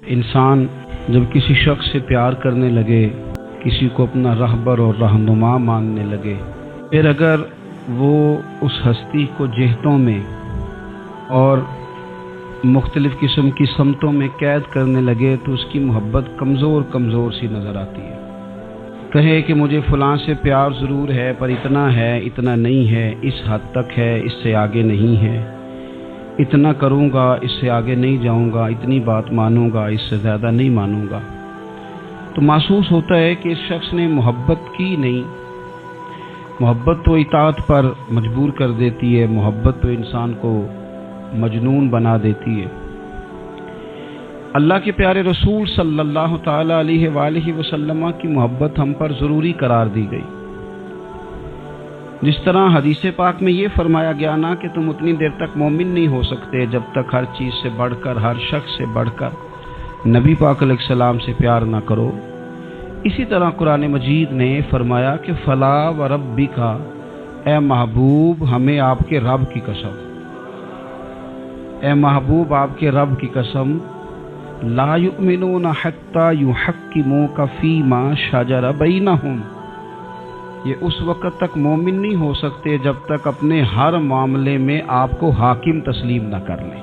انسان جب کسی شخص سے پیار کرنے لگے، کسی کو اپنا رہبر اور رہنما ماننے لگے، پھر اگر وہ اس ہستی کو جہتوں میں اور مختلف قسم کی سمتوں میں قید کرنے لگے تو اس کی محبت کمزور کمزور سی نظر آتی ہے۔ کہے کہ مجھے فلاں سے پیار ضرور ہے، پر اتنا ہے، اتنا نہیں ہے، اس حد تک ہے، اس سے آگے نہیں ہے، اتنا کروں گا، اس سے آگے نہیں جاؤں گا، اتنی بات مانوں گا، اس سے زیادہ نہیں مانوں گا، تو محسوس ہوتا ہے کہ اس شخص نے محبت کی نہیں۔ محبت تو اطاعت پر مجبور کر دیتی ہے، محبت تو انسان کو مجنون بنا دیتی ہے۔ اللہ کے پیارے رسول صلی اللہ تعالی علیہ وآلہ وسلم کی محبت ہم پر ضروری قرار دی گئی۔ جس طرح حدیث پاک میں یہ فرمایا گیا نا کہ تم اتنی دیر تک مومن نہیں ہو سکتے جب تک ہر چیز سے بڑھ کر، ہر شخص سے بڑھ کر نبی پاک علیہ السلام سے پیار نہ کرو، اسی طرح قرآن مجید نے فرمایا کہ فلا و ربک، اے محبوب ہمیں آپ کے رب کی قسم، اے محبوب آپ کے رب کی قسم، لا یؤمنون حتی یحکموک فیما شجر بینہم، یہ اس وقت تک مومن نہیں ہو سکتے جب تک اپنے ہر معاملے میں آپ کو حاکم تسلیم نہ کر لیں،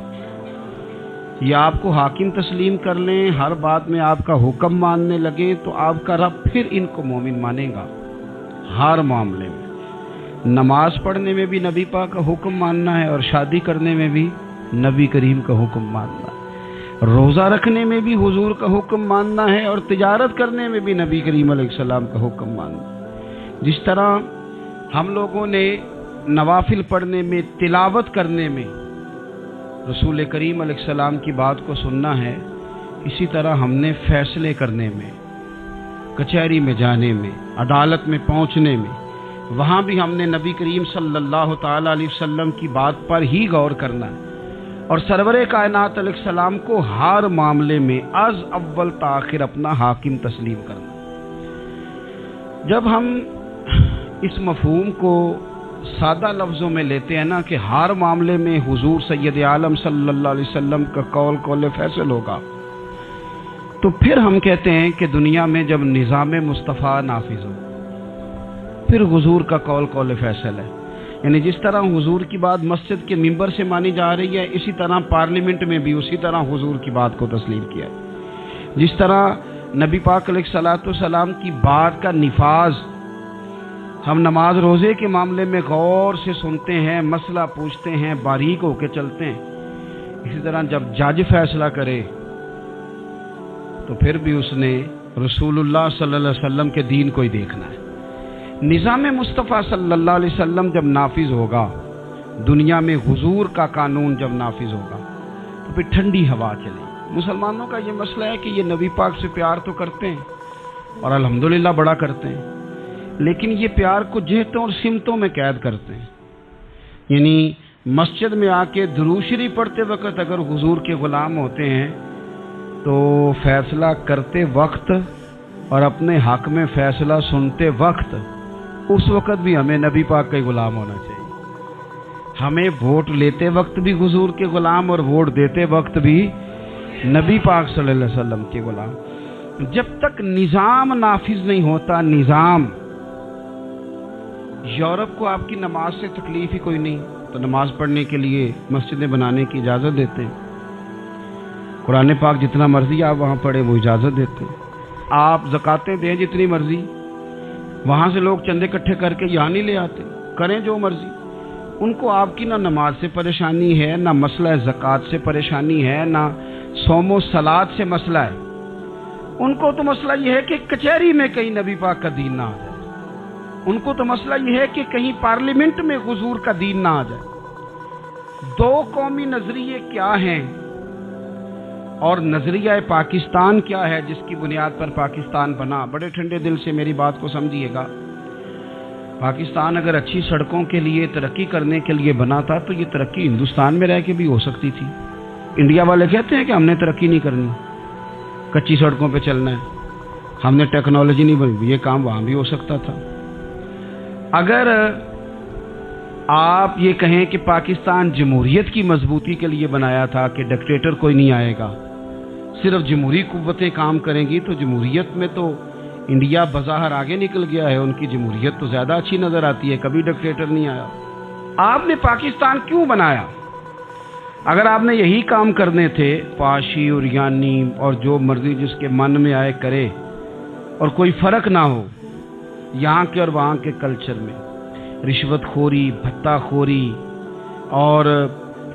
یا آپ کو حاکم تسلیم کر لیں، ہر بات میں آپ کا حکم ماننے لگے تو آپ کا رب پھر ان کو مومن مانے گا۔ ہر معاملے میں، نماز پڑھنے میں بھی نبی پاک کا حکم ماننا ہے، اور شادی کرنے میں بھی نبی کریم کا حکم ماننا ہے، روزہ رکھنے میں بھی حضور کا حکم ماننا ہے، اور تجارت کرنے میں بھی نبی کریم علیہ السلام کا حکم ماننا ہے۔ جس طرح ہم لوگوں نے نوافل پڑھنے میں، تلاوت کرنے میں رسول کریم علیہ السلام کی بات کو سننا ہے، اسی طرح ہم نے فیصلے کرنے میں، کچہری میں جانے میں، عدالت میں پہنچنے میں، وہاں بھی ہم نے نبی کریم صلی اللہ تعالی علیہ وسلم کی بات پر ہی غور کرنا ہے، اور سرور کائنات علیہ السلام کو ہر معاملے میں از اول تاخیر اپنا حاکم تسلیم کرنا۔ جب ہم اس مفہوم کو سادہ لفظوں میں لیتے ہیں نا کہ ہر معاملے میں حضور سید عالم صلی اللہ علیہ وسلم کا قول فیصل ہوگا، تو پھر ہم کہتے ہیں کہ دنیا میں جب نظام مصطفیٰ نافذ ہو پھر حضور کا قول فیصل ہے۔ یعنی جس طرح حضور کی بات مسجد کے ممبر سے مانی جا رہی ہے، اسی طرح پارلیمنٹ میں بھی اسی طرح حضور کی بات کو تسلیم کیا ہے۔ جس طرح نبی پاک علیہ الصلوۃ والسلام کی بات کا نفاذ ہم نماز روزے کے معاملے میں غور سے سنتے ہیں، مسئلہ پوچھتے ہیں، باریک ہو کے چلتے ہیں، اسی طرح جب جج فیصلہ کرے تو پھر بھی اس نے رسول اللہ صلی اللہ علیہ وسلم کے دین کو ہی دیکھنا ہے۔ نظام مصطفیٰ صلی اللہ علیہ وسلم جب نافذ ہوگا، دنیا میں حضور کا قانون جب نافذ ہوگا تو پھر ٹھنڈی ہوا چلے گی۔ مسلمانوں کا یہ مسئلہ ہے کہ یہ نبی پاک سے پیار تو کرتے ہیں اور الحمدللہ بڑا کرتے ہیں، لیکن یہ پیار کو جہتوں اور سمتوں میں قید کرتے ہیں۔ یعنی مسجد میں آ کے درود شریف پڑھتے وقت اگر حضور کے غلام ہوتے ہیں تو فیصلہ کرتے وقت اور اپنے حق میں فیصلہ سنتے وقت، اس وقت بھی ہمیں نبی پاک کا غلام ہونا چاہیے۔ ہمیں ووٹ لیتے وقت بھی حضور کے غلام، اور ووٹ دیتے وقت بھی نبی پاک صلی اللہ علیہ وسلم کے غلام۔ جب تک نظام نافذ نہیں ہوتا، نظام، یورپ کو آپ کی نماز سے تکلیف ہی کوئی نہیں تو نماز پڑھنے کے لیے مسجدیں بنانے کی اجازت دیتے ہیں، قرآن پاک جتنا مرضی آپ وہاں پڑھیں وہ اجازت دیتے ہیں، آپ زکاتیں دیں جتنی مرضی، وہاں سے لوگ چندے اکٹھے کر کے یہاں نہیں لے آتے، کریں جو مرضی۔ ان کو آپ کی نہ نماز سے پریشانی ہے، نہ مسئلہ زکوٰۃ سے پریشانی ہے، نہ صوم و صلات سے مسئلہ ہے، ان کو تو مسئلہ یہ ہے کہ کچہری میں کہیں نبی پاک کا دین نہ آ جائے، ان کو تو مسئلہ یہ ہے کہ کہیں پارلیمنٹ میں حضور کا دین نہ آ جائے۔ دو قومی نظریے کیا ہیں اور نظریہ پاکستان کیا ہے جس کی بنیاد پر پاکستان بنا؟ بڑے ٹھنڈے دل سے میری بات کو سمجھیے گا۔ پاکستان اگر اچھی سڑکوں کے لیے، ترقی کرنے کے لیے بنا تھا تو یہ ترقی ہندوستان میں رہ کے بھی ہو سکتی تھی۔ انڈیا والے کہتے ہیں کہ ہم نے ترقی نہیں کرنی، کچی سڑکوں پہ چلنا ہے، ہم نے ٹیکنالوجی نہیں بنی، یہ کام وہاں بھی ہو سکتا تھا۔ اگر آپ یہ کہیں کہ پاکستان جمہوریت کی مضبوطی کے لیے بنایا تھا کہ ڈکٹیٹر کوئی نہیں آئے گا، صرف جمہوری قوتیں کام کریں گی تو جمہوریت میں تو انڈیا بظاہر آگے نکل گیا ہے، ان کی جمہوریت تو زیادہ اچھی نظر آتی ہے، کبھی ڈکٹیٹر نہیں آیا۔ آپ نے پاکستان کیوں بنایا؟ اگر آپ نے یہی کام کرنے تھے، پاشی اور یانی اور جو مرضی جس کے من میں آئے کرے اور کوئی فرق نہ ہو یہاں کے اور وہاں کے کلچر میں، رشوت خوری، بھتہ خوری اور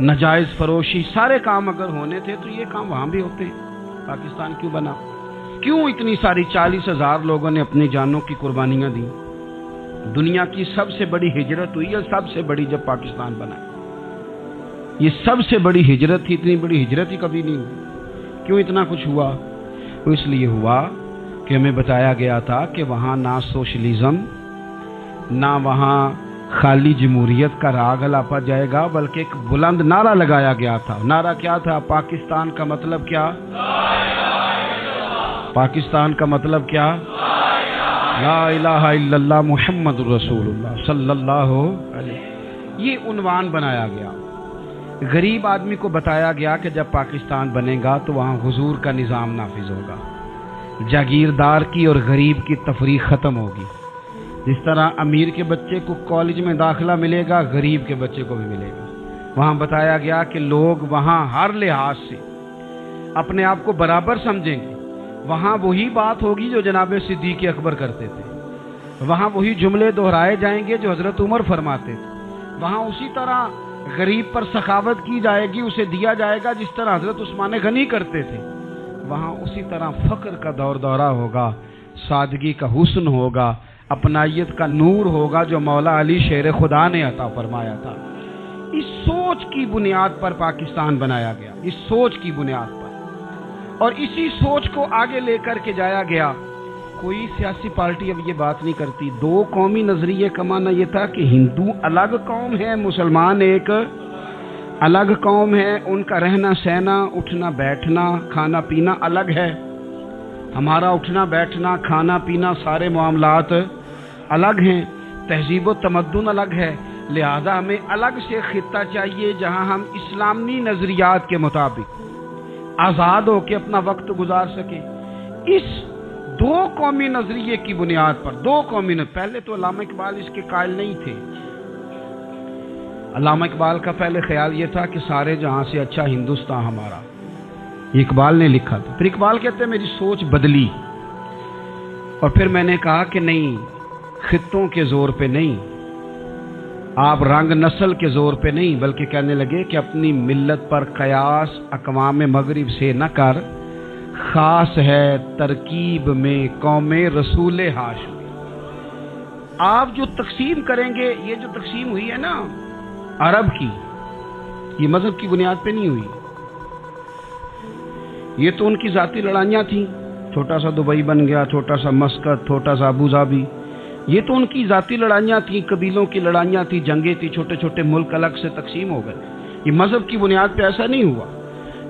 ناجائز فروشی، سارے کام اگر ہونے تھے تو یہ کام وہاں بھی ہوتے ہیں۔ پاکستان کیوں بنا؟ کیوں اتنی ساری 40,000 لوگوں نے اپنی جانوں کی قربانیاں دیں؟ دنیا کی سب سے بڑی ہجرت ہوئی ہے، سب سے بڑی، جب پاکستان بنا، یہ سب سے بڑی ہجرت تھی، اتنی بڑی ہجرت ہی کبھی نہیں ہوئی۔ کیوں اتنا کچھ ہوا؟ تو اس لیے ہوا کہ ہمیں بتایا گیا تھا کہ وہاں نہ سوشلزم، نہ وہاں خالی جمہوریت کا راگ الاپا جائے گا، بلکہ ایک بلند نعرہ لگایا گیا تھا۔ نعرہ کیا تھا؟ پاکستان کا مطلب کیا؟ پاکستان کا مطلب کیا؟ لا الہ الا اللہ محمد رسول اللہ صلی اللہ علیہ۔ یہ عنوان بنایا گیا۔ غریب آدمی کو بتایا گیا کہ جب پاکستان بنے گا تو وہاں حضور کا نظام نافذ ہوگا، جاگیردار کی اور غریب کی تفریق ختم ہوگی۔ جس طرح امیر کے بچے کو کالج میں داخلہ ملے گا، غریب کے بچے کو بھی ملے گا۔ وہاں بتایا گیا کہ لوگ وہاں ہر لحاظ سے اپنے آپ کو برابر سمجھیں گے۔ وہاں وہی بات ہوگی جو جناب صدیق اکبر کرتے تھے، وہاں وہی جملے دہرائے جائیں گے جو حضرت عمر فرماتے تھے، وہاں اسی طرح غریب پر سخاوت کی جائے گی، اسے دیا جائے گا جس طرح حضرت عثمان غنی کرتے تھے، وہاں اسی طرح فقر کا دور دورہ ہوگا، سادگی کا حسن ہوگا، اپنائیت کا نور ہوگا جو مولا علی شیر خدا نے عطا فرمایا تھا۔ اس سوچ کی بنیاد پر پاکستان بنایا گیا، اس سوچ کی بنیاد پر، اور اسی سوچ کو آگے لے کر کے جایا گیا۔ کوئی سیاسی پارٹی اب یہ بات نہیں کرتی۔ دو قومی نظریے کا معنی یہ تھا کہ ہندو الگ قوم ہے، مسلمان ایک الگ قوم ہے، ان کا رہنا سہنا، اٹھنا بیٹھنا، کھانا پینا الگ ہے، ہمارا اٹھنا بیٹھنا، کھانا پینا، سارے معاملات الگ ہیں، تہذیب و تمدن الگ ہے، لہذا ہمیں الگ سے خطہ چاہیے جہاں ہم اسلامی نظریات کے مطابق آزاد ہو کے اپنا وقت گزار سکیں۔ اس دو قومی نظریے کی بنیاد پر، دو قومی پہلے تو علامہ اقبال اس کے قائل نہیں تھے۔ علامہ اقبال کا پہلے خیال یہ تھا کہ سارے جہاں سے اچھا ہندوستان ہمارا، یہ اقبال نے لکھا تھا۔ پھر اقبال کہتے ہیں میری سوچ بدلی، اور پھر میں نے کہا کہ نہیں، خطوں کے زور پہ نہیں، آپ رنگ نسل کے زور پہ نہیں، بلکہ کہنے لگے کہ اپنی ملت پر قیاس اقوام مغرب سے نہ کر، خاص ہے ترکیب میں قوم رسول ہاشمی۔ آپ جو تقسیم کریں گے، یہ جو تقسیم ہوئی ہے نا عرب کی، یہ مذہب کی بنیاد پہ نہیں ہوئی، یہ تو ان کی ذاتی لڑائیاں تھیں، چھوٹا سا دبئی بن گیا، چھوٹا سا مسقط، چھوٹا سا ابو ظبی، یہ تو ان کی ذاتی لڑائیاں تھیں، قبیلوں کی لڑائیاں تھیں، جنگیں تھیں، چھوٹے چھوٹے ملک الگ سے تقسیم ہو گئے۔ یہ مذہب کی بنیاد پہ ایسا نہیں ہوا۔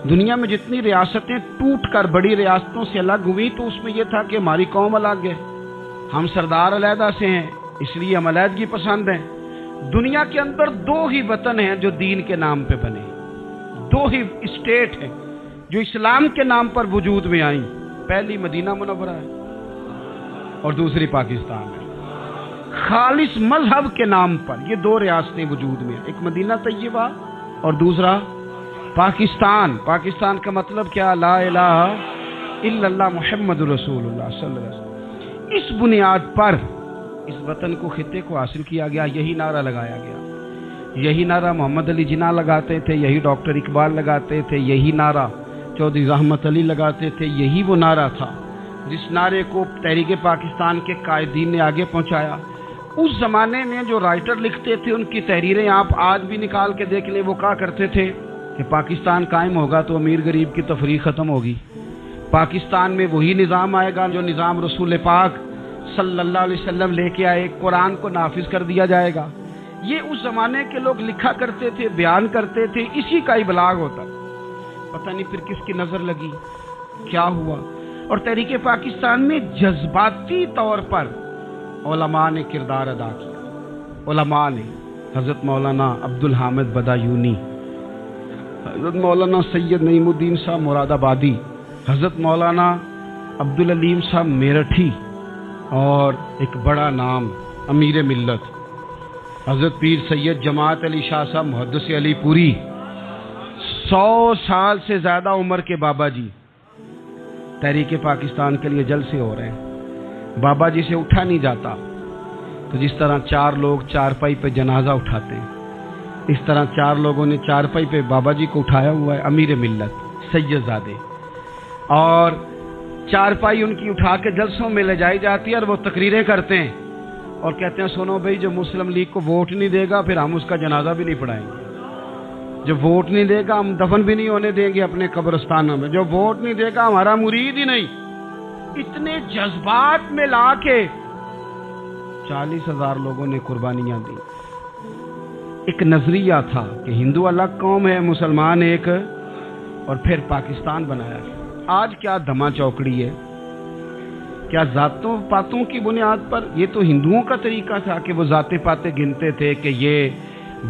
دنیا میں جتنی ریاستیں ٹوٹ کر بڑی ریاستوں سے الگ ہوئی تو اس میں یہ تھا کہ ہماری قوم الگ ہے، ہم سردار علیحدہ سے ہیں، اس لیے ہم علیحدگی پسند ہیں۔ دنیا کے اندر دو ہی وطن ہیں جو دین کے نام پہ بنے، دو ہی اسٹیٹ ہیں جو اسلام کے نام پر وجود میں آئیں، پہلی مدینہ منورہ ہے اور دوسری پاکستان ہے۔ خالص مذہب کے نام پر یہ دو ریاستیں وجود میں ہیں، ایک مدینہ طیبہ اور دوسرا پاکستان۔ پاکستان کا مطلب کیا؟ لا الہ الا اللہ محمد رسول اللہ صلی اللہ علیہ وسلم۔ اس بنیاد پر اس وطن کو، خطے کو حاصل کیا گیا، یہی نعرہ لگایا گیا، یہی نعرہ محمد علی جناح لگاتے تھے، یہی ڈاکٹر اقبال لگاتے تھے، یہی نعرہ چودھری رحمت علی لگاتے تھے، یہی وہ نعرہ تھا جس نعرے کو تحریک پاکستان کے قائدین نے آگے پہنچایا۔ اس زمانے میں جو رائٹر لکھتے تھے ان کی تحریریں آپ آج بھی نکال کے دیکھ لیں، وہ کہا کرتے تھے کہ پاکستان قائم ہوگا تو امیر غریب کی تفریق ختم ہوگی، پاکستان میں وہی نظام آئے گا جو نظام رسول پاک صلی اللہ علیہ وسلم لے کے آئے، قرآن کو نافذ کر دیا جائے گا۔ یہ اس زمانے کے لوگ لکھا کرتے تھے، بیان کرتے تھے، اسی کا ابلاغ ہوتا۔ پتہ نہیں پھر کس کی نظر لگی، کیا ہوا، اور تحریک پاکستان میں جذباتی طور پر علماء نے کردار ادا کیا۔ علماء نے حضرت مولانا عبدالحامد بدایونی، حضرت مولانا سید نعیم الدین صاحب مراد آبادی، حضرت مولانا عبدالعلیم صاحب میرٹھی اور ایک بڑا نام امیر ملت حضرت پیر سید جماعت علی شاہ صاحب محدث علی پوری، 100 سال سے زیادہ عمر کے بابا جی تحریک پاکستان کے لیے جلسے ہو رہے ہیں. بابا جی سے اٹھا نہیں جاتا، تو جس طرح 4 لوگ چارپائی پہ جنازہ اٹھاتے ہیں، اس طرح 4 لوگوں نے چارپائی پہ بابا جی کو اٹھایا ہوا ہے، امیر ملت سید زادے، اور چارپائی ان کی اٹھا کے جلسوں میں لے جائی جاتی ہے اور وہ تقریریں کرتے ہیں اور کہتے ہیں سنو بھائی، جو مسلم لیگ کو ووٹ نہیں دے گا پھر ہم اس کا جنازہ بھی نہیں پڑھائیں گے، جو ووٹ نہیں دے گا ہم دفن بھی نہیں ہونے دیں گے اپنے قبرستانوں میں، جو ووٹ نہیں دے گا ہمارا مرید ہی نہیں. اتنے جذبات میں لا کے 40,000 لوگوں نے قربانیاں دی. ایک نظریہ تھا کہ ہندو الگ قوم ہے، مسلمان ایک، اور پھر پاکستان بنایا. آج کیا دھما چوکڑی ہے، کیا ذاتوں پاتوں کی بنیاد پر؟ یہ تو ہندوؤں کا طریقہ تھا کہ وہ ذاتیں پاتیں گنتے تھے کہ یہ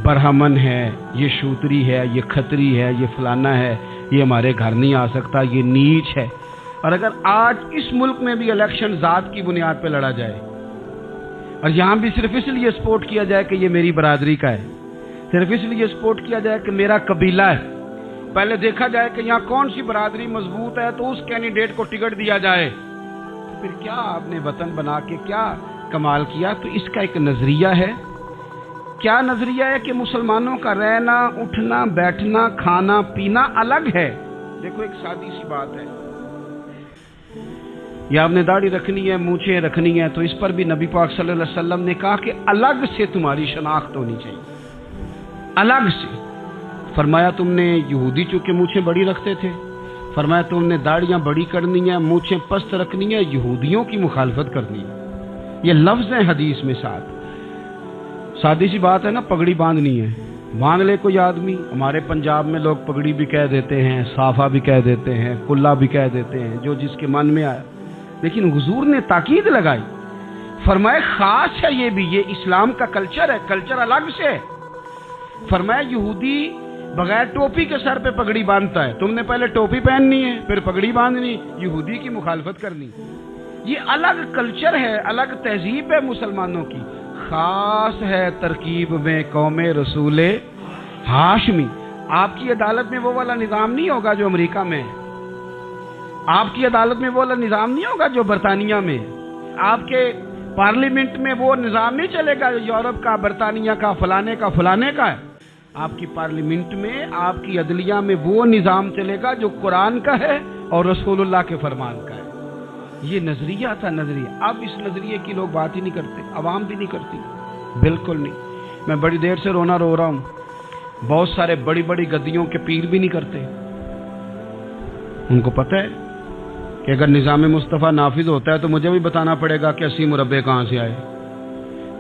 برہمن ہے، یہ شوتری ہے، یہ کھتری ہے، یہ فلانا ہے، یہ ہمارے گھر نہیں آ سکتا، یہ نیچ ہے. اور اگر آج اس ملک میں بھی الیکشن ذات کی بنیاد پہ لڑا جائے اور یہاں بھی صرف اس لیے سپورٹ کیا جائے کہ یہ میری برادری کا ہے، صرف اس لیے سپورٹ کیا جائے کہ میرا قبیلہ ہے، پہلے دیکھا جائے کہ یہاں کون سی برادری مضبوط ہے تو اس کینڈیڈیٹ کو ٹکٹ دیا جائے، پھر کیا آپ نے وطن بنا کے کیا کمال کیا؟ تو اس کا ایک نظریہ ہے. کیا نظریہ ہے کہ مسلمانوں کا رہنا، اٹھنا، بیٹھنا، کھانا پینا الگ ہے. دیکھو ایک سادی سی بات ہے، یا آپ نے داڑھی رکھنی ہے، مونچھیں رکھنی ہے، تو اس پر بھی نبی پاک صلی اللہ علیہ وسلم نے کہا کہ الگ سے تمہاری شناخت ہونی چاہیے، الگ سے. فرمایا تم نے یہودی چونکہ مونچھیں بڑی رکھتے تھے، فرمایا تم نے داڑیاں بڑی کرنی ہے، مونچھیں پست رکھنی ہے، یہودیوں کی مخالفت کرنی ہے. یہ لفظ ہیں حدیث میں ساتھ. سادی سی بات ہے نا، پگڑی باندھنی ہے، باندھ لے کوئی آدمی. ہمارے پنجاب میں لوگ پگڑی بھی کہہ دیتے ہیں، صافہ بھی کہہ دیتے ہیں، کلا بھی کہہ دیتے ہیں، جو جس کے من میں آیا. لیکن حضور نے تاکید لگائی، فرمایا خاص ہے یہ بھی، یہ اسلام کا کلچر ہے، کلچر الگ سے ہے. فرمایا یہودی بغیر ٹوپی کے سر پہ پگڑی باندھتا ہے، تم نے پہلے ٹوپی پہننی ہے پھر پگڑی باندھنی، یہودی کی مخالفت کرنی. یہ الگ کلچر ہے، الگ تہذیب ہے مسلمانوں کی. خاص ہے ترکیب میں قوم رسول ہاشمی. آپ کی عدالت میں وہ والا نظام نہیں ہوگا جو امریکہ میں ہے، آپ کی عدالت میں وہ والا نظام نہیں ہوگا جو برطانیہ میں ہے، آپ کے پارلیمنٹ میں وہ نظام نہیں چلے گا جو یورپ کا، برطانیہ کا، فلانے کا فلانے کا ہے. آپ کی پارلیمنٹ میں، آپ کی عدلیہ میں وہ نظام چلے گا جو قرآن کا ہے اور رسول اللہ کے فرمان کا ہے. یہ نظریہ تھا، نظریہ. اب اس نظریے کی لوگ بات ہی نہیں کرتے، عوام بھی نہیں کرتی، بالکل نہیں. میں بڑی دیر سے رونا رو رہا ہوں. بہت سارے بڑی بڑی گدیوں کے پیر بھی نہیں کرتے. ان کو پتہ ہے کہ اگر نظام مصطفیٰ نافذ ہوتا ہے تو مجھے بھی بتانا پڑے گا کہ 80 مربع کہاں سے آئے،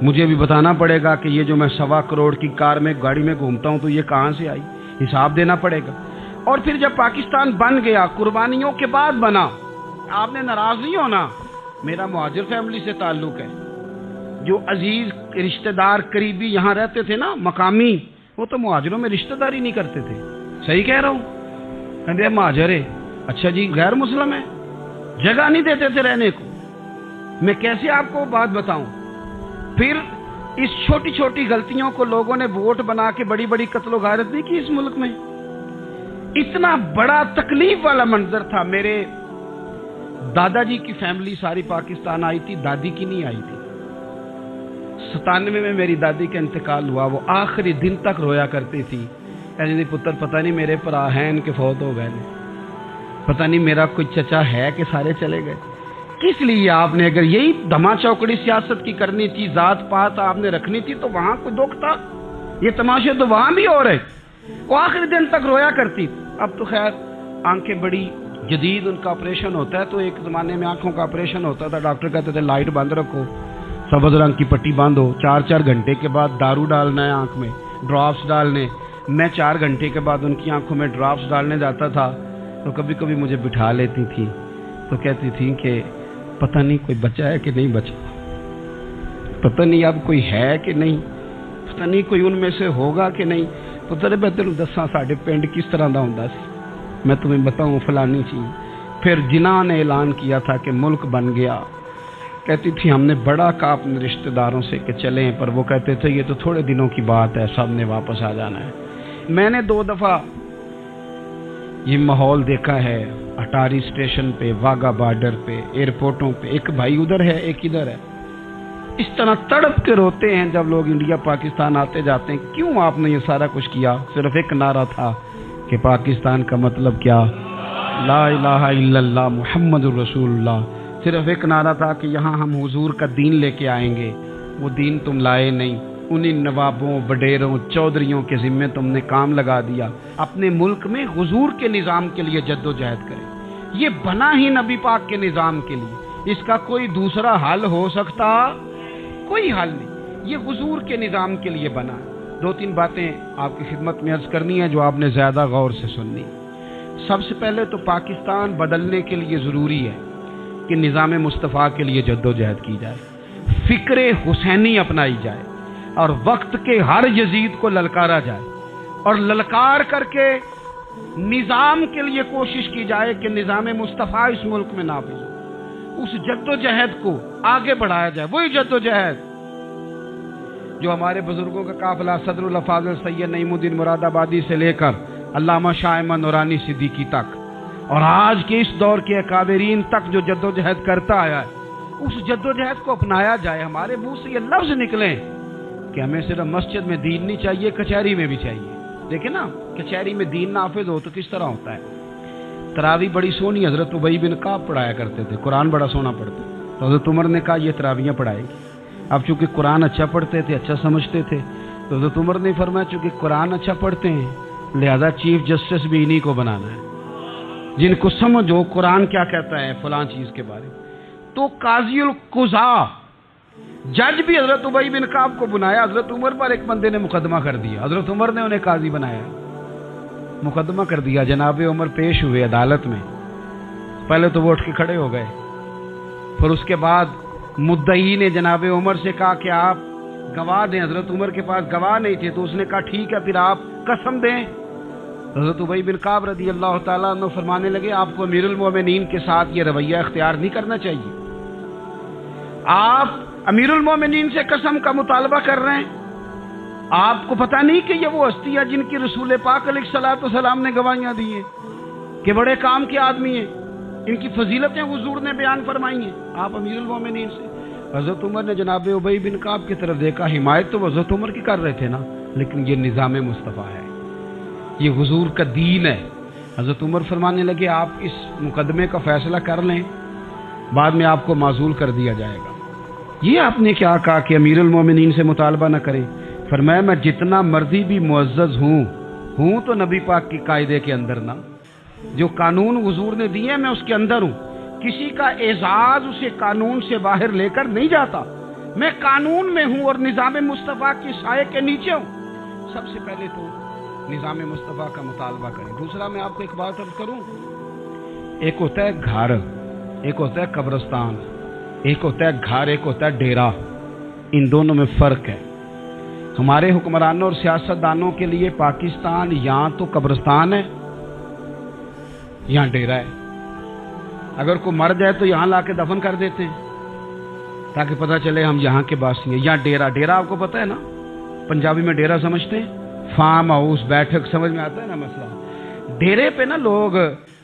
مجھے بھی بتانا پڑے گا کہ یہ جو میں 1.25 کروڑ کی کار میں گاڑی میں گھومتا ہوں تو یہ کہاں سے آئی، حساب دینا پڑے گا. اور پھر جب پاکستان بن گیا، قربانیوں کے بعد بنا، آپ نے ناراض نہیں ہونا، میرا مہاجر فیملی سے تعلق ہے. جو عزیز رشتہ دار قریبی یہاں رہتے تھے نا، مقامی، وہ تو مہاجروں میں رشتہ داری نہیں کرتے تھے. صحیح کہہ رہا ہوں؟ کہتے مہاجر ہے، اچھا جی غیر مسلم ہے، جگہ نہیں دیتے تھے رہنے کو. میں کیسے آپ کو بات بتاؤں؟ پھر اس چھوٹی چھوٹی غلطیوں کو لوگوں نے ووٹ بنا کے بڑی بڑی قتل و غارت نہیں کی اس ملک میں. اتنا بڑا تکلیف والا منظر تھا. میرے دادا جی کی فیملی ساری پاکستان آئی تھی، دادی کی نہیں آئی تھی. 97 میں میری دادی کا انتقال ہوا. وہ آخری دن تک رویا کرتی تھی، نہیں پتر پتہ نہیں میرے پرا ہیں ان کے فوت ہو گئے، پتہ نہیں میرا کوئی چچا ہے کہ سارے چلے گئے. کس لیے آپ نے، اگر یہی دھما چوکڑی سیاست کی کرنی تھی، ذات پات آپ نے رکھنی تھی، تو وہاں کوئی دکھ تھا؟ یہ تماشے تو وہاں بھی ہو رہے. وہ آخری دن تک رویا کرتی. اب تو خیر آنکھیں بڑی جدید، ان کا آپریشن ہوتا ہے. تو ایک زمانے میں آنکھوں کا آپریشن ہوتا تھا، ڈاکٹر کہتے تھے لائٹ بند رکھو، سبز رنگ کی پٹی باندھو، 4 گھنٹے کے بعد دارو ڈالنا ہے آنکھ میں، ڈراپس ڈالنے. میں 4 گھنٹے کے بعد ان کی آنکھوں میں ڈراپس ڈالنے جاتا تھا تو کبھی کبھی مجھے بٹھا لیتی تھی تو کہتی تھی کہ پتہ نہیں کوئی بچا ہے کہ نہیں بچا، پتہ نہیں اب کوئی ہے کہ نہیں، پتہ نہیں کوئی ان میں سے ہوگا کہ نہیں. پتہ نہیں میں تینوں دساں ساڈے پنڈ کس طرح دا ہوندا سی، میں تمہیں بتاؤں فلانی چیز. پھر جناح نے اعلان کیا تھا کہ ملک بن گیا، کہتی تھی ہم نے بڑا کہا اپنے رشتہ داروں سے کہ چلیں، پر وہ کہتے تھے یہ تو تھوڑے دنوں کی بات ہے، سب نے واپس آ جانا ہے۔ میں نے 2 دفعہ یہ ماحول دیکھا ہے، اٹاری اسٹیشن پہ، واگا بارڈر پہ، ایئرپورٹوں پہ، ایک بھائی ادھر ہے ایک ادھر ہے، اس طرح تڑپ کے روتے ہیں جب لوگ انڈیا پاکستان آتے جاتے ہیں۔ کیوں آپ نے یہ سارا کچھ کیا؟ صرف ایک نعرہ تھا کہ پاکستان کا مطلب کیا؟ لا الہ الا اللہ محمد الرسول اللہ۔ صرف ایک نعرہ تھا کہ یہاں ہم حضور کا دین لے کے آئیں گے، وہ دین تم لائے نہیں، انہی نوابوں، وڈیروں، چودھریوں کے ذمے تم نے کام لگا دیا۔ اپنے ملک میں حضور کے نظام کے لیے جد و جہد کریں، یہ بنا ہی نبی پاک کے نظام کے لیے، اس کا کوئی دوسرا حل ہو سکتا؟ کوئی حل نہیں، یہ حضور کے نظام کے لیے بنا ہے۔ 2-3 باتیں آپ کی خدمت میں عرض کرنی ہے جو آپ نے زیادہ غور سے سننی۔ سب سے پہلے تو پاکستان بدلنے کے لیے ضروری ہے کہ نظام مصطفیٰ کے لیے جد و جہد کی جائے، فکر حسینی اپنائی جائے، اور وقت کے ہر یزید کو للکارا جائے، اور للکار کر کے نظام کے لیے کوشش کی جائے کہ نظام مصطفیٰ اس ملک میں نافذ ہو۔ اس جد و جہد کو آگے بڑھایا جائے، وہی جد و جہد جو ہمارے بزرگوں کا قافلہ صدر الافاضل سید نعیم الدین مراد آبادی سے لے کر علامہ شاہ احمد نورانی صدیقی تک، اور آج کے اس دور کے اکابرین تک جو جد و جہد کرتا آیا ہے، اس جد و جہد کو اپنایا جائے۔ ہمارے منہ سے یہ لفظ نکلیں کہ ہمیں صرف مسجد میں دین نہیں چاہیے، کچہری میں بھی چاہیے۔ دیکھیں نا، کچہری میں دین نافذ ہو تو کس طرح ہوتا ہے۔ تراویح بڑی سونی حضرت ابی بن کعب پڑھایا کرتے تھے، قرآن بڑا سونا پڑھتے، تو حضرت عمر نے کہا یہ تراویحیں پڑھائے گی۔ اب چونکہ قرآن اچھا پڑھتے تھے، اچھا سمجھتے تھے، تو حضرت عمر نے فرمایا چونکہ قرآن اچھا پڑھتے ہیں لہذا چیف جسٹس بھی انہی کو بنانا ہے، جن کو سمجھ ہو قرآن کیا کہتا ہے فلاں چیز کے بارے میں۔ تو قاضی القضاء جج بھی حضرت ابی بن کعب کو بنایا۔ حضرت عمر پر ایک بندے نے مقدمہ کر دیا، حضرت عمر نے انہیں قاضی بنایا، مقدمہ کر دیا۔ جناب عمر پیش ہوئے عدالت میں، پہلے تو وہ اٹھ کے کھڑے ہو گئے، پھر اس کے بعد مدعی نے جناب عمر سے کہا کہ آپ گواہ دیں۔ حضرت عمر کے پاس گواہ نہیں تھے، تو اس نے کہا ٹھیک ہے پھر آپ قسم دیں۔ حضرت ابی بن کعب رضی اللہ تعالیٰ عنہ فرمانے لگے آپ کو امیر المومنین کے ساتھ یہ رویہ اختیار نہیں کرنا چاہیے، آپ امیر المومنین سے قسم کا مطالبہ کر رہے ہیں، آپ کو پتہ نہیں کہ یہ وہ ہستی ہے جن کی رسول پاک علیہ الصلوۃ والسلام نے گواہیاں دی ہیں کہ بڑے کام کے آدمی ہیں، ان کی فضیلتیں حضور نے بیان فرمائی ہیں، آپ امیر المومنین سے۔ حضرت عمر نے جناب ابی بن کعب کی طرف دیکھا، حمایت تو حضرت عمر کی کر رہے تھے نا، لیکن یہ نظام مصطفیٰ ہے، یہ حضور کا دین ہے۔ حضرت عمر فرمانے لگے آپ اس مقدمے کا فیصلہ کر لیں، بعد میں آپ کو معزول کر دیا جائے گا۔ یہ آپ نے کیا کہا کہ امیر المومنین سے مطالبہ نہ کریں؟ فرمایا میں جتنا مرضی بھی معزز ہوں تو نبی پاک کی قاعدے کے اندر نہ، جو قانون حضور نے دیے میں اس کے اندر ہوں، کسی کا اعزاز اسے قانون سے باہر لے کر نہیں جاتا، میں قانون میں ہوں اور نظام مصطفیٰ کی سائے کے نیچے ہوں۔ سب سے پہلے تو نظام مصطفیٰ کا مطالبہ کریں۔ دوسرا میں آپ کو ایک بات عرض کروں، ایک ہوتا ہے گھر، ایک ہوتا ہے قبرستان، ایک ہوتا ہے گھر، ایک ہوتا ہے ڈیرا، ان دونوں میں فرق ہے۔ ہمارے حکمرانوں اور سیاست دانوں کے لیے پاکستان یہاں تو قبرستان ہے، یہاں ڈیرا ہے۔ اگر کوئی مر جائے تو یہاں لا کے دفن کر دیتے ہیں تاکہ پتہ چلے ہم یہاں کے باسی ہیں۔ یہاں ڈیرا آپ کو پتہ ہے نا، پنجابی میں ڈیرا سمجھتے ہیں، فارم ہاؤس، بیٹھک، سمجھ میں آتا ہے نا مسئلہ۔ ڈیرے پہ نا لوگ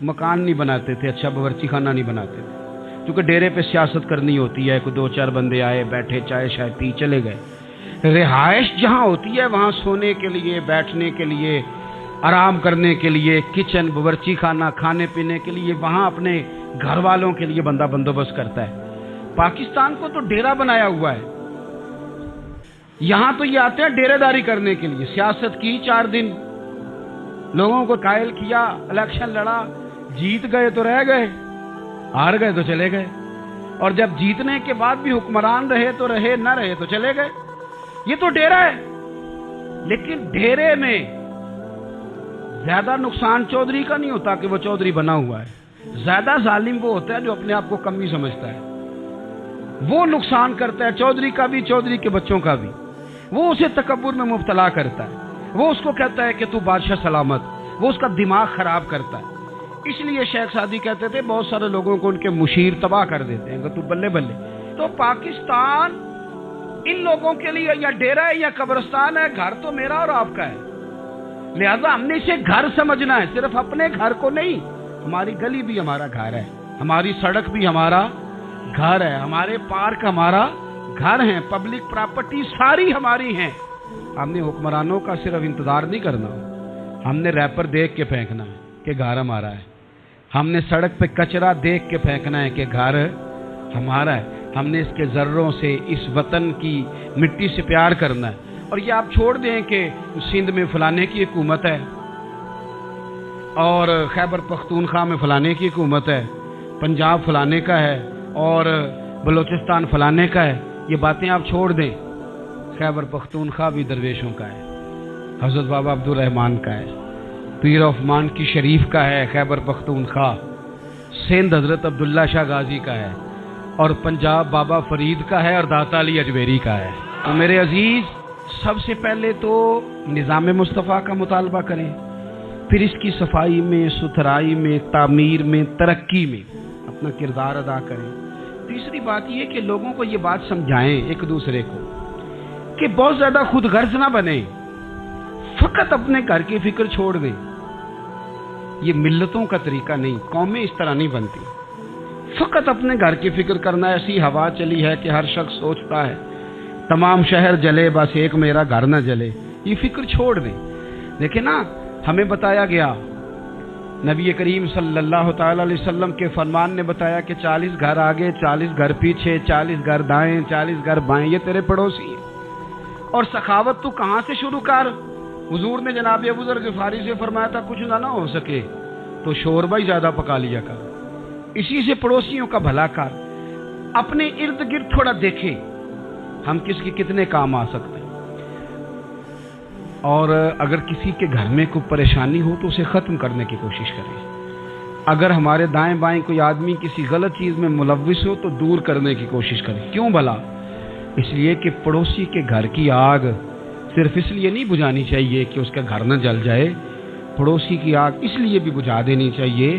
مکان نہیں بناتے تھے، اچھا باورچی خانہ نہیں بناتے تھے، کیونکہ ڈیرے پہ سیاست کرنی ہوتی ہے، کوئی 2-4 بندے آئے بیٹھے چائے شائے پی چلے گئے۔ رہائش جہاں ہوتی ہے وہاں سونے کے لیے، بیٹھنے کے لیے، آرام کرنے کے لیے، کچن، باورچی خانہ، کھانے پینے کے لیے، وہاں اپنے گھر والوں کے لیے بندہ بندوبست کرتا ہے۔ پاکستان کو تو ڈیرا بنایا ہوا ہے، یہاں تو یہ آتے ہیں ڈیرے داری کرنے کے لیے، سیاست کی 4 دن، لوگوں کو قائل کیا، الیکشن لڑا، جیت گئے تو رہ گئے، ہار گئے تو چلے گئے، اور جب جیتنے کے بعد بھی حکمران رہے تو رہے، نہ رہے تو چلے گئے۔ یہ تو ڈیرا ہے، لیکن ڈیرے میں زیادہ نقصان چودھری کا نہیں ہوتا کہ وہ چودھری بنا ہوا ہے، زیادہ ظالم وہ ہوتا ہے جو اپنے آپ کو کمی سمجھتا ہے، وہ نقصان کرتا ہے چودھری کا بھی، چودھری کے بچوں کا بھی، وہ اسے تکبر میں مبتلا کرتا ہے، وہ اس کو کہتا ہے کہ تو بادشاہ سلامت، وہ اس کا دماغ خراب کرتا ہے۔ اس لیے شیخ سعدی کہتے تھے بہت سارے لوگوں کو ان کے مشیر تباہ کر دیتے ہیں کہ تو بلے بلے. تو پاکستان ان لوگوں کے لیے یا ڈیرا ہے یا قبرستان ہے. گھر تو میرا اور آپ کا ہے, لہذا ہم نے اسے گھر سمجھنا ہے, صرف اپنے گھر کو نہیں. ہماری گلی بھی ہمارا گھر ہے, ہماری سڑک بھی ہمارا گھر ہے, ہمارے پارک ہمارا گھر ہیں, پبلک پراپرٹی ساری ہماری ہیں. ہم نے حکمرانوں کا صرف انتظار نہیں کرنا, ہم نے ریپر دیکھ کے پھینکنا ہے کہ گھر ہمارا ہے. ہم نے سڑک پہ کچرا دیکھ کے پھینکنا ہے کہ گھر ہمارا ہے. ہم نے اس کے ذروں سے, اس وطن کی مٹی سے پیار کرنا ہے. اور یہ آپ چھوڑ دیں کہ سندھ میں فلانے کی حکومت ہے اور خیبر پختونخوا میں فلانے کی حکومت ہے, پنجاب فلانے کا ہے اور بلوچستان فلانے کا ہے. یہ باتیں آپ چھوڑ دیں. خیبر پختونخوا بھی درویشوں کا ہے, حضرت بابا عبدالرحمان کا ہے, پیر عثمان کی شریف کا ہے خیبر پختونخوا, سندھ حضرت عبداللہ شاہ غازی کا ہے, اور پنجاب بابا فرید کا ہے اور داتا علی اجمیری کا ہے. تو میرے عزیز, سب سے پہلے تو نظام مصطفیٰ کا مطالبہ کریں, پھر اس کی صفائی میں, ستھرائی میں, تعمیر میں, ترقی میں اپنا کردار ادا کریں. تیسری بات یہ کہ لوگوں کو یہ بات سمجھائیں ایک دوسرے کو کہ بہت زیادہ خود غرض نہ بنیں, فقط اپنے گھر کی فکر چھوڑ دیں. یہ ملتوں کا طریقہ نہیں, قومیں اس طرح نہیں بنتی. فقط اپنے گھر کی فکر کرنا. ایسی ہوا چلی ہے کہ ہر شخص سوچتا ہے تمام شہر جلے بس ایک میرا گھر نہ جلے. یہ فکر چھوڑ دیں. دیکھیں نا, ہمیں بتایا گیا, نبی کریم صلی اللہ تعالی علیہ وسلم کے فرمان نے بتایا کہ 40 گھر آگے, 40 گھر پیچھے, 40 گھر دائیں, 40 گھر بائیں, یہ تیرے پڑوسی ہیں. اور سخاوت تو کہاں سے شروع کر. حضور نے جناب ابو ذر غفاری سے فرمایا تھا کچھ نہ ہو سکے تو شوربہ ہی زیادہ پکا لیا کر, اسی سے پڑوسیوں کا بھلا کر. اپنے ارد گرد تھوڑا دیکھیں ہم کس کے کتنے کام آ سکتے ہیں, اور اگر کسی کے گھر میں کوئی پریشانی ہو تو اسے ختم کرنے کی کوشش کریں. اگر ہمارے دائیں بائیں کوئی آدمی کسی غلط چیز میں ملوث ہو تو دور کرنے کی کوشش کریں. کیوں بھلا؟ اس لیے کہ پڑوسی کے گھر کی آگ صرف اس لیے نہیں بجھانی چاہیے کہ اس کا گھر نہ جل جائے. پڑوسی کی آگ اس لیے بھی بجھا دینی چاہیے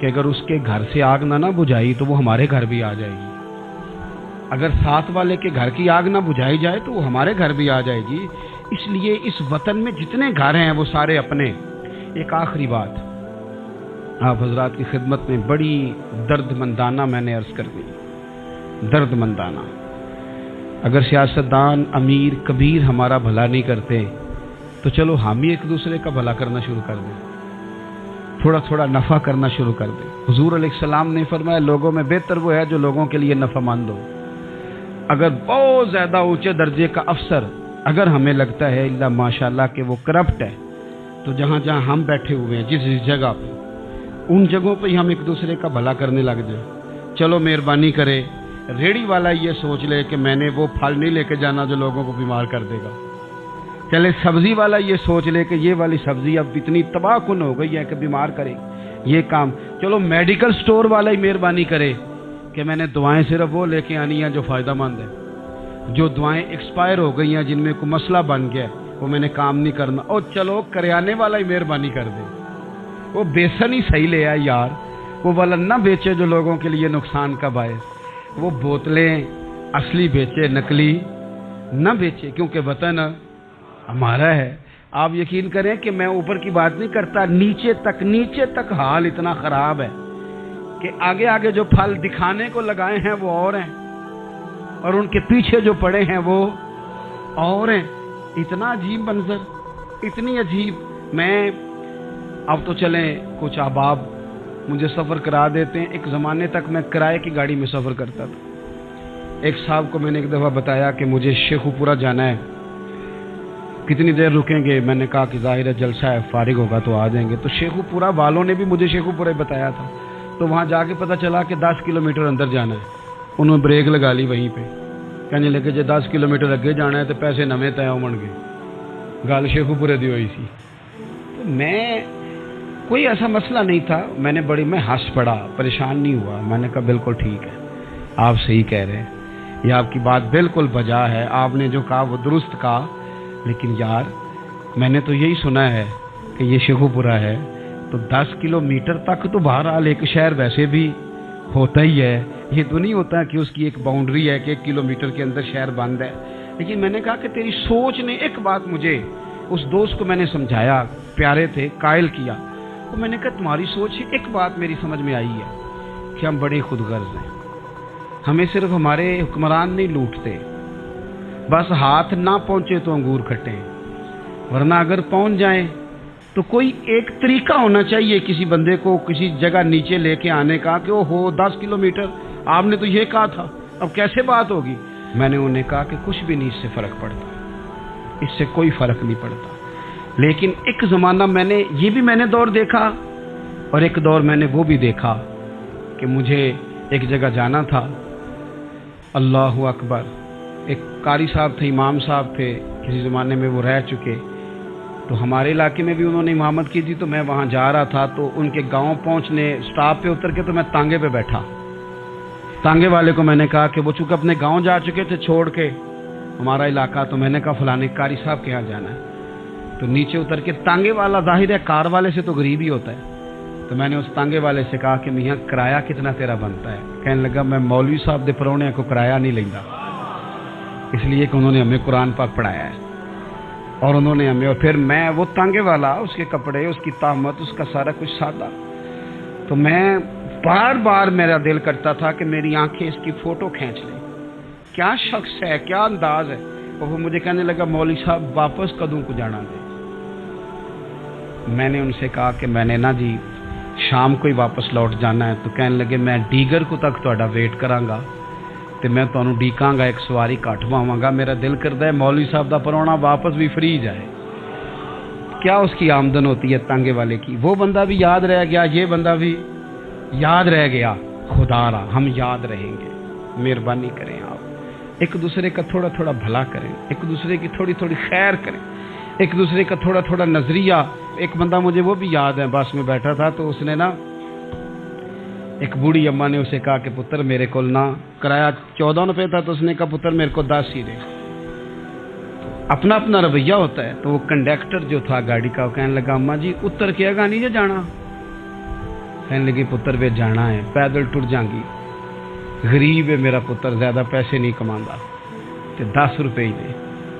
کہ اگر اس کے گھر سے آگ نہ بجھائی تو وہ ہمارے گھر بھی آ جائے گی. اگر ساتھ والے کے گھر کی آگ نہ بجھائی جائے تو وہ ہمارے گھر بھی آ جائے گی. اس لیے اس وطن میں جتنے گھر ہیں وہ سارے اپنے. ایک آخری بات آپ حضرات کی خدمت میں بڑی درد مندانہ میں نے عرض کر دی, درد مندانہ. اگر سیاستدان امیر کبیر ہمارا بھلا نہیں کرتے تو چلو ہم ہی ایک دوسرے کا بھلا کرنا شروع کر دیں, تھوڑا تھوڑا نفع کرنا شروع کر دیں. حضور علیہ السلام نے فرمایا لوگوں میں بہتر وہ ہے جو لوگوں کے لیے نفع مند ہو. اگر بہت زیادہ اونچے درجے کا افسر اگر ہمیں لگتا ہے اللہ ماشاءاللہ کہ وہ کرپٹ ہے, تو جہاں جہاں ہم بیٹھے ہوئے ہیں جس جگہ پہ, ان جگہوں پہ ہی ہم ایک دوسرے کا بھلا کرنے لگ جائیں. چلو مہربانی کرے ریڑھی والا یہ سوچ لے کہ میں نے وہ پھل نہیں لے کے جانا جو لوگوں کو بیمار کر دے گا. چلے سبزی والا یہ سوچ لے کہ یہ والی سبزی اب اتنی تباہ کن ہو گئی ہے کہ بیمار کرے یہ کام. چلو میڈیکل سٹور والا ہی مہربانی کرے کہ میں نے دعائیں صرف وہ لے کے آنی ہیں جو فائدہ مند ہیں. جو دعائیں ایکسپائر ہو گئی ہیں, جن میں کوئی مسئلہ بن گیا, وہ میں نے کام نہیں کرنا. اور چلو کریانے والا ہی مہربانی کر دے, وہ بیسن ہی صحیح لے آئے یار, وہ والا نہ بیچے جو لوگوں کے لیے نقصان کا باعث. وہ بوتلیں اصلی بیچے, نقلی نہ بیچے, کیونکہ وطن ہمارا ہے. آپ یقین کریں کہ میں اوپر کی بات نہیں کرتا, نیچے تک حال اتنا خراب ہے کہ آگے آگے جو پھل دکھانے کو لگائے ہیں وہ اور ہیں, اور ان کے پیچھے جو پڑے ہیں وہ اور ہیں. اتنا عجیب منظر, اتنی عجیب. میں اب تو چلیں کچھ احباب مجھے سفر کرا دیتے ہیں. ایک زمانے تک میں کرائے کی گاڑی میں سفر کرتا تھا. ایک صاحب کو میں نے ایک دفعہ بتایا کہ مجھے شیخو پورہ جانا ہے, کتنی دیر رکیں گے؟ میں نے کہا کہ ظاہر ہے جلسہ ہے, فارغ ہوگا تو آ جائیں گے. تو شیخو پورہ والوں نے بھی مجھے شیخو پورہ بتایا تھا. تو وہاں جا کے پتہ چلا کہ 10 کلومیٹر اندر جانا ہے. انہوں نے بریک لگا لی وہیں پہ, کہنے لگے جی 10 کلومیٹر اگے جانا ہے تو پیسے نویں طے ہون گے. گل شیخو پورے دی ہوئی سی. تو میں کوئی ایسا مسئلہ نہیں تھا, میں ہنس پڑا, پریشان نہیں ہوا. میں نے کہا بالکل ٹھیک ہے, آپ صحیح کہہ رہے ہیں, یہ آپ کی بات بالکل بجا ہے, آپ نے جو کہا وہ درست کہا. لیکن یار میں نے تو یہی سنا ہے کہ یہ شیخو پورہ ہے, تو 10 کلومیٹر تک تو بہرحال ایک شہر ویسے بھی ہوتا ہی ہے، یہ تو نہیں ہوتا کہ اس کی ایک باؤنڈری ہے کہ 1 کلومیٹر کے اندر شہر بند ہے. لیکن میں نے کہا کہ تیری سوچ نے ایک بات مجھے، اس دوست کو میں نے سمجھایا، پیارے تھے، قائل کیا. تو میں نے کہا تمہاری سوچ سے ایک بات میری سمجھ میں آئی ہے کہ ہم بڑے خود غرض ہیں. ہمیں صرف ہمارے حکمران نہیں لوٹتے، بس ہاتھ نہ پہنچے تو انگور کھٹے ہیں، ورنہ اگر پہنچ جائیں تو کوئی ایک طریقہ ہونا چاہیے کسی بندے کو کسی جگہ نیچے لے کے آنے کا کہ وہ ہو 10 کلومیٹر آپ نے تو یہ کہا تھا، اب کیسے بات ہوگی. میں نے انہیں کہا کہ کچھ بھی نہیں اس سے فرق پڑتا، اس سے کوئی فرق نہیں پڑتا. لیکن ایک زمانہ میں نے دور دیکھا، اور ایک دور میں نے وہ بھی دیکھا کہ مجھے ایک جگہ جانا تھا. اللہ اکبر. ایک قاری صاحب تھے، امام صاحب تھے، کسی زمانے میں وہ رہ چکے، تو ہمارے علاقے میں بھی انہوں نے امامت کی تھی. تو میں وہاں جا رہا تھا، تو ان کے گاؤں پہنچنے سٹاپ پہ اتر کے تو میں تانگے پہ بیٹھا. تانگے والے کو میں نے کہا کہ وہ چونکہ اپنے گاؤں جا چکے تھے چھوڑ کے ہمارا علاقہ، تو میں نے کہا فلانے قاری صاحب کے یہاں جانا ہے. تو نیچے اتر کے تانگے والا ظاہر ہے کار والے سے تو غریب ہی ہوتا ہے، تو میں نے اس تانگے والے سے کہا کہ میاں کرایہ کتنا تیرا بنتا ہے. کہنے لگا میں مولوی صاحب دے پرونے کو کرایہ نہیں لینا، اس لیے کہ انہوں نے ہمیں قرآن پاک پڑھایا ہے اور انہوں نے ہمیں. اور پھر میں وہ تانگے والا، اس کے کپڑے، اس کی طامت، اس کا سارا کچھ سادہ. تو میں بار بار میرا دل کرتا تھا کہ میری آنکھیں اس کی فوٹو کھینچ لیں، کیا شخص ہے، کیا انداز ہے. اور وہ مجھے کہنے لگا مولوی صاحب واپس کدوں کو جانا دے. میں نے ان سے کہا کہ میں نے نا جی شام کو ہی واپس لوٹ جانا ہے. تو کہنے لگے میں ڈیگر کو تک تہاڈا ویٹ کراں گا تے میں تانوں ڈیکاں گا، ایک سواری کٹ پاواں گا. میرا دل کردا ہے مولوی صاحب دا پرونا واپس بھی فری جائے. کیا اس کی آمدن ہوتی ہے تانگے والے کی. وہ بندہ بھی یاد رہ گیا، یہ بندہ بھی یاد رہ گیا. خدا را ہم یاد رہیں گے. مہربانی کریں آپ ایک دوسرے کا تھوڑا تھوڑا بھلا کریں، ایک دوسرے کی تھوڑی تھوڑی خیر کریں، ایک دوسرے کا تھوڑا تھوڑا نظریہ. ایک بندہ مجھے وہ بھی یاد ہے، بس میں بیٹھا تھا تو اس نے نا، ایک بوڑھی اماں نے اسے کہا کہ پتر میرے کو نا کرایہ 14 روپے تھا، تو اس نے کہا پتر میرے کو 10 ہی دے. اپنا اپنا رویہ ہوتا ہے. تو وہ کنڈکٹر جو تھا گاڑی کا، وہ کہنے لگا اماں جی اتر کے گا نہیں جانا. کہنے لگی پتر وے جانا ہے، پیدل ٹر جاؤں گی، غریب ہے میرا پتر، زیادہ پیسے نہیں کماندا، تے 10 روپے ہی دے.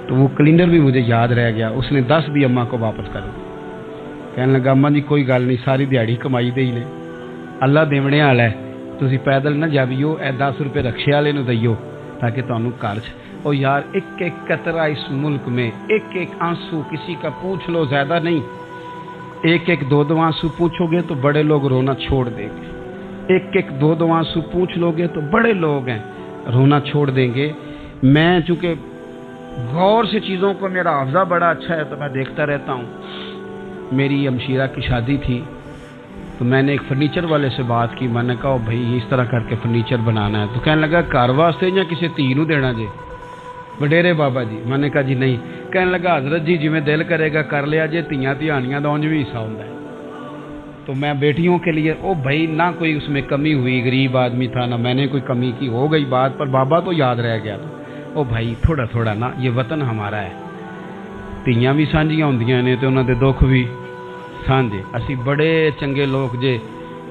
تو وہ کلینر بھی مجھے یاد رہ گیا، اس نے 10 بھی اماں کو واپس کر دی. کہنے لگا اماں جی کوئی گل نہیں، ساری دیہڑی کمائی دے ہی نے، اللہ دیونے والا ہے، تسی پیدل نہ جاویو، اے 10 روپے رکشے والے نو دئیو تاکہ تانوں گھر چ. او یار ایک ایک قطرہ اس ملک میں، ایک ایک آنسو کسی کا پوچھ لو، زیادہ نہیں، ایک ایک 2 آنسو پوچھو گے تو بڑے لوگ رونا چھوڑ دیں گے. ایک ایک 2 آنسو پوچھ لو گے تو بڑے لوگ ہیں رونا چھوڑ دیں گے. میں چونکہ غور سے چیزوں کو، میرا حافظہ بڑا اچھا ہے تو میں دیکھتا رہتا ہوں. میری ہمشیرہ کی شادی تھی تو میں نے ایک فرنیچر والے سے بات کی. میں نے کہا بھائی اس طرح کر کے فرنیچر بنانا ہے. تو کہنے لگا گھر واسطے یا کسی تھی نو دینا جی وڈیرے بابا جی. میں نے کہا جی نہیں. کہنے لگا حضرت جی جی میں دل کرے گا کر لیا جی، تیاں تیانیاں دا اونج بھی حصہ ہوندا ہے. تو میں بیٹیوں کے لیے او بھائی نہ کوئی اس میں کمی ہوئی، غریب آدمی تھا نہ میں نے کوئی کمی کی، ہو گئی بات. پر بابا تو یاد رہ گیا تھا. او بھائی تھوڑا تھوڑا نا، یہ وطن ہمارا ہے، تیاں بھی سانجیاں ہوندیاں نے تے انہاں دے دکھ بھی سانجے. اسی بڑے چنگے لوگ جے،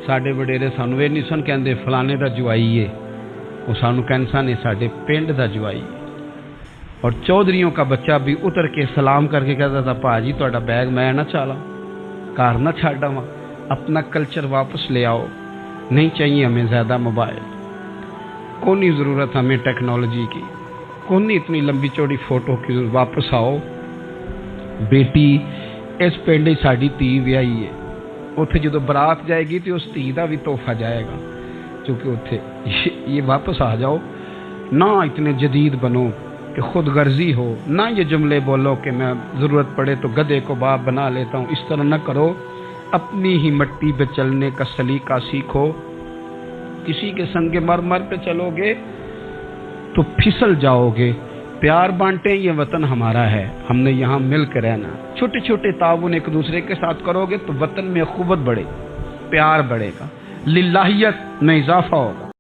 ساڈے وڈیرے سانو یہ نہیں سن کہندے فلانے دا جوائی ہے، وہ سانو کہن سن ساڈے پنڈ دا جوائی ہے. اور چودھریوں کا بچہ بھی اتر کے سلام کر کے کہتا تھا پا جی تہاڈا بیگ میں نہ چالا، کار نہ چھڈ آواں. اپنا کلچر واپس لے آؤ. نہیں چاہیے ہمیں زیادہ موبائل، کونی ضرورت ہمیں ٹیکنالوجی کی، کونی اتنی لمبی چوڑی فوٹو کی. واپس آؤ. بیٹی اس پنڈ ساڈی تھی ویائی ہے، اتنے جدو برات جائے گی تو اس تھی کا بھی تحفہ جائے گا، کیونکہ اتنے یہ واپس آ جاؤ. نہ اتنے جدید بنو کہ خود غرضی ہو، نہ یہ جملے بولو کہ میں ضرورت پڑے تو گدھے کو باپ بنا لیتا ہوں. اس طرح نہ کرو. اپنی ہی مٹی پہ چلنے کا سلیقہ سیکھو. کسی کے سنگ مر پہ چلو گے تو پھسل جاؤ گے. پیار بانٹیں، یہ وطن ہمارا ہے، ہم نے یہاں مل کے رہنا. چھوٹے چھوٹے تعاون ایک دوسرے کے ساتھ کرو گے تو وطن میں قوت بڑھے، پیار بڑھے گا، للہیت میں اضافہ ہوگا.